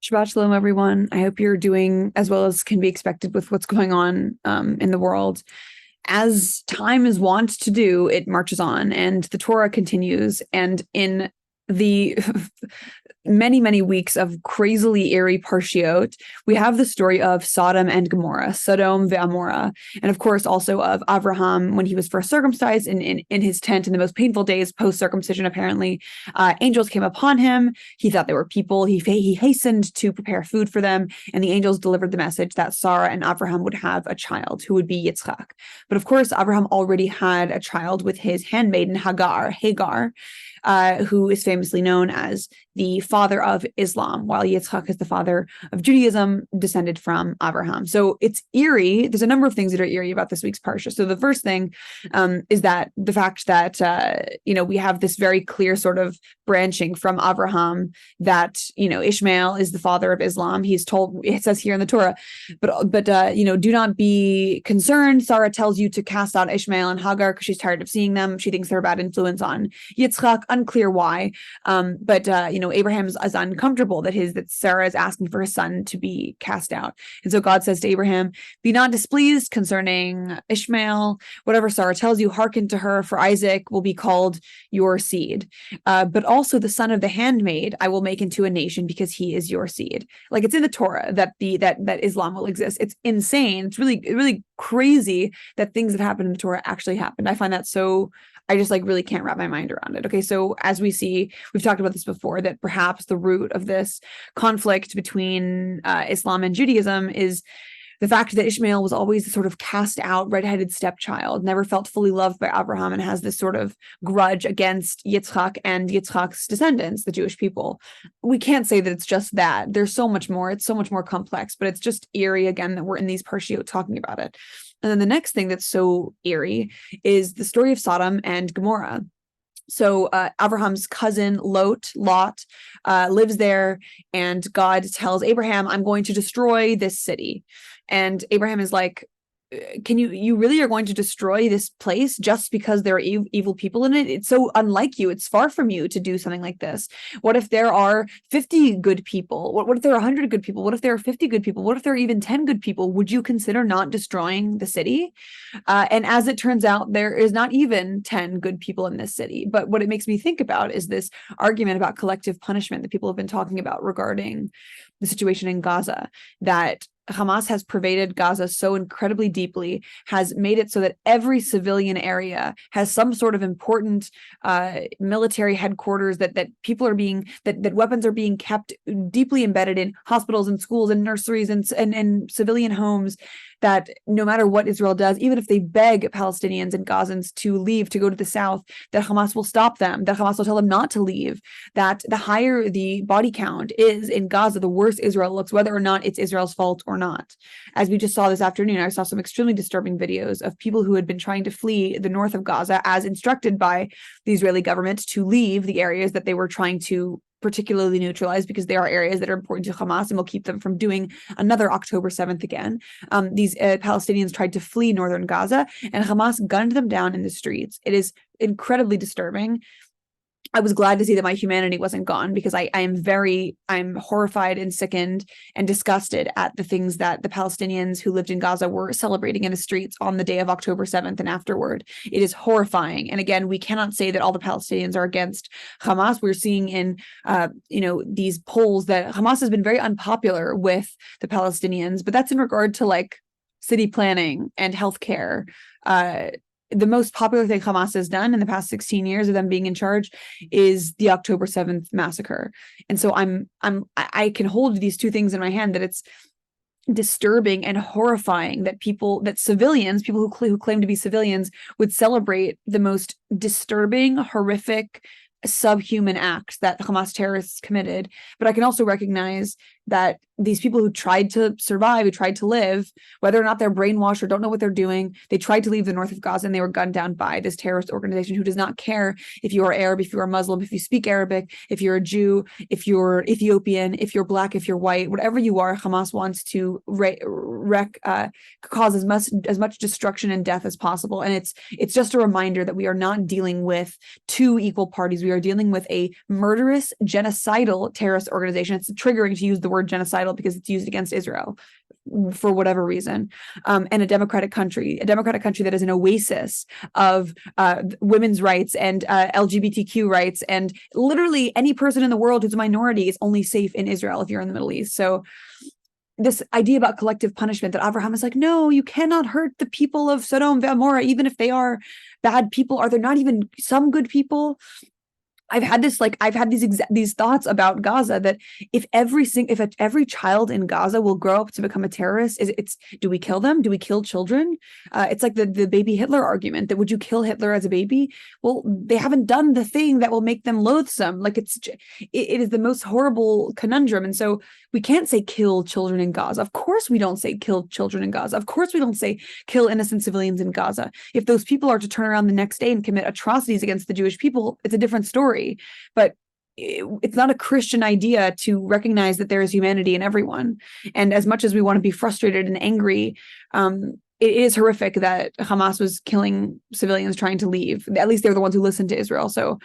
Shabbat shalom, everyone. I hope you're doing as well as can be expected with what's going on in the world. As time is wont to do, it marches on, and the Torah continues. And in the many, many weeks of crazily eerie parshiot, we have the story of Sodom and Gomorrah, Sodom ve'Amorah, and of course also of Avraham when he was first circumcised in his tent in the most painful days post-circumcision, apparently. Angels came upon him. He thought they were people. He hastened to prepare food for them, and the angels delivered the message that Sarah and Avraham would have a child who would be Yitzchak. But of course, Avraham already had a child with his handmaiden Hagar, who is famously known as the father of Islam, while Yitzchak is the father of Judaism, descended from Abraham. So it's eerie. There's a number of things that are eerie about this week's parsha. So the first thing is that the fact that we have this very clear sort of branching from Abraham that Ishmael is the father of Islam. He's told, it says here in the Torah, but do not be concerned. Sarah tells you to cast out Ishmael and Hagar because she's tired of seeing them. She thinks they're a bad influence on Yitzchak. Unclear why, but Abraham is uncomfortable that Sarah is asking for his son to be cast out, and so God says to Abraham, "Be not displeased concerning Ishmael. Whatever Sarah tells you, hearken to her. For Isaac will be called your seed, but also the son of the handmaid I will make into a nation because he is your seed." Like it's in the Torah that Islam will exist. It's insane. It's really crazy that things that happen in the Torah actually happened. I find that so. I just really can't wrap my mind around it. Okay, so as we see, we've talked about this before, that perhaps the root of this conflict between Islam and Judaism is the fact that Ishmael was always the sort of cast out, redheaded stepchild, never felt fully loved by Abraham, and has this sort of grudge against Yitzchak and Yitzchak's descendants, the Jewish people. We can't say that it's just that. There's so much more. It's so much more complex, but it's just eerie again that we're in these parshiot talking about it. And then the next thing that's so eerie is the story of Sodom and Gomorrah. So Abraham's cousin Lot lives there, and God tells Abraham, "I'm going to destroy this city." And Abraham is like, "Can you really are going to destroy this place just because there are evil people in it? It's so unlike you. It's far from you to do something like this. What if there are 50 good people? What if there are 100 good people? What if there are 50 good people? What if there are even 10 good people? Would you consider not destroying the city?" And as it turns out, there is not even 10 good people in this city. But what it makes me think about is this argument about collective punishment that people have been talking about regarding the situation in Gaza, that Hamas has pervaded Gaza so incredibly deeply, has made it so that every civilian area has some sort of important military headquarters, that people are being, that weapons are being kept deeply embedded in hospitals and schools and nurseries and civilian homes, that no matter what Israel does, even if they beg Palestinians and Gazans to leave, to go to the south, that Hamas will stop them, that Hamas will tell them not to leave, that the higher the body count is in Gaza, the worse Israel looks, whether or not it's Israel's fault or not. As we just saw this afternoon, I saw some extremely disturbing videos of people who had been trying to flee the north of Gaza as instructed by the Israeli government to leave the areas that they were trying to particularly neutralized, because they are areas that are important to Hamas and will keep them from doing another October 7th again. These Palestinians tried to flee northern Gaza, and Hamas gunned them down in the streets. It is incredibly disturbing. I was glad to see that my humanity wasn't gone, because I'm horrified and sickened and disgusted at the things that the Palestinians who lived in Gaza were celebrating in the streets on the day of October 7th and afterward. It is horrifying. And again, we cannot say that all the Palestinians are against Hamas. We're seeing in, these polls that Hamas has been very unpopular with the Palestinians, but that's in regard to city planning and healthcare. The most popular thing Hamas has done in the past 16 years of them being in charge is the October 7th massacre. And so I can hold these two things in my hand, that it's disturbing and horrifying that civilians, people who claim to be civilians, would celebrate the most disturbing, horrific, subhuman acts that Hamas terrorists committed. But I can also recognize that these people who tried to survive, who tried to live, whether or not they're brainwashed or don't know what they're doing, they tried to leave the north of Gaza, and they were gunned down by this terrorist organization who does not care if you are Arab, if you are Muslim, if you speak Arabic, if you're a Jew, if you're Ethiopian, if you're black, if you're white, whatever you are. Hamas wants to cause as much destruction and death as possible. And it's just a reminder that we are not dealing with two equal parties. We are dealing with a murderous, genocidal terrorist organization. It's triggering to use the word genocidal because it's used against Israel for whatever reason, and a democratic country that is an oasis of women's rights and LGBTQ rights, and literally any person in the world who's a minority is only safe in Israel if you're in the Middle East. So this idea about collective punishment, that Abraham is like, no, you cannot hurt the people of Sodom and Gomorrah, even if they are bad people. Are there not even some good people? I've had these thoughts about Gaza, that if every child in Gaza will grow up to become a terrorist, do we kill them? Do we kill children? It's like the baby Hitler argument, that would you kill Hitler as a baby? Well, they haven't done the thing that will make them loathsome. Like it is the most horrible conundrum. And so we can't say kill children in Gaza. Of course we don't say kill children in Gaza. Of course we don't say kill innocent civilians in Gaza. If those people are to turn around the next day and commit atrocities against the Jewish people, it's a different story. But it's not a Christian idea to recognize that there is humanity in everyone. And as much as we want to be frustrated and angry, it is horrific that Hamas was killing civilians trying to leave. At least they're the ones who listened to Israel. So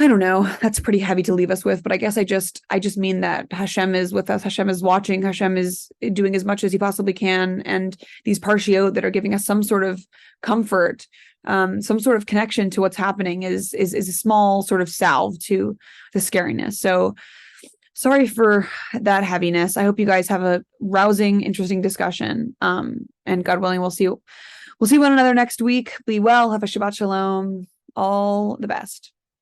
I don't know. That's pretty heavy to leave us with. But I guess I just mean that Hashem is with us. Hashem is watching. Hashem is doing as much as he possibly can. And these parshiot that are giving us some sort of comfort, some sort of connection to what's happening is a small sort of salve to the scariness. So sorry for that heaviness. I hope you guys have a rousing, interesting discussion. And God willing, we'll see one another next week. Be well. Have a Shabbat Shalom. All the best.